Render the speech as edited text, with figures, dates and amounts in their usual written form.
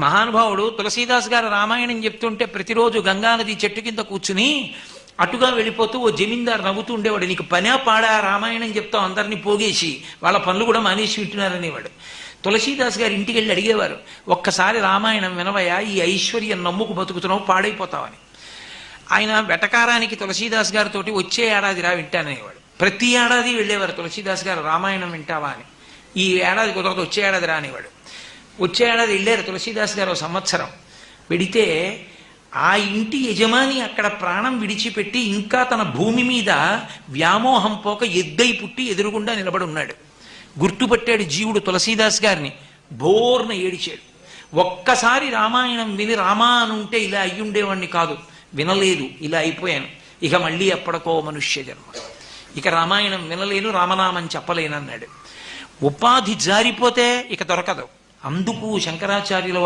మహానుభావుడు తులసీదాస్ గారు రామాయణం చెప్తుంటే ప్రతిరోజు గంగానది చెట్టు కింద కూర్చుని అటుగా వెళ్ళిపోతూ ఓ జమీందారు నవ్వుతూ ఉండేవాడు. నీకు పనే పాడా రామాయణం చెప్తావు అందరినీ పోగేసి, వాళ్ళ పనులు కూడా మానేసి వింటున్నారనేవాడు. తులసీదాస్ గారు ఇంటికి వెళ్ళి అడిగేవారు, ఒక్కసారి రామాయణం వినవయా, ఈ ఐశ్వర్యం నమ్ముకు బతుకుతున్నావు, పాడైపోతావని. ఆయన వెటకారానికి తులసీదాస్ గారితో వచ్చే ఏడాది రా వింటాననేవాడు. ప్రతి ఏడాది వెళ్ళేవారు తులసీదాస్ గారు, రామాయణం వింటావా అని. ఈ ఏడాది కుదరదు, వచ్చే ఏడాది రానివాడు. వచ్చే ఏడాది వెళ్ళారు తులసీదాస్ గారు సంవత్సరం. వెడితే ఆ ఇంటి యజమాని అక్కడ ప్రాణం విడిచిపెట్టి ఇంకా తన భూమి మీద వ్యామోహం పోక ఎద్దై పుట్టి ఎదురుగుండా నిలబడి ఉన్నాడు. గుర్తుపట్టాడు జీవుడు తులసీదాస్ గారిని. బోర్న ఏడిచాడు. ఒక్కసారి రామాయణం విని రామా అనుంటే ఇలా అయ్యుండేవాణ్ణి కాదు, వినలేదు, ఇలా అయిపోయాను, ఇక మళ్ళీ ఎప్పటికో మనుష్య జన్మ, ఇక రామాయణం వినలేను, రామనామం చెప్పలేనన్నాడు. ఉపాధి జారిపోతే ఇక దొరకదు. అందుకు శంకరాచార్యుల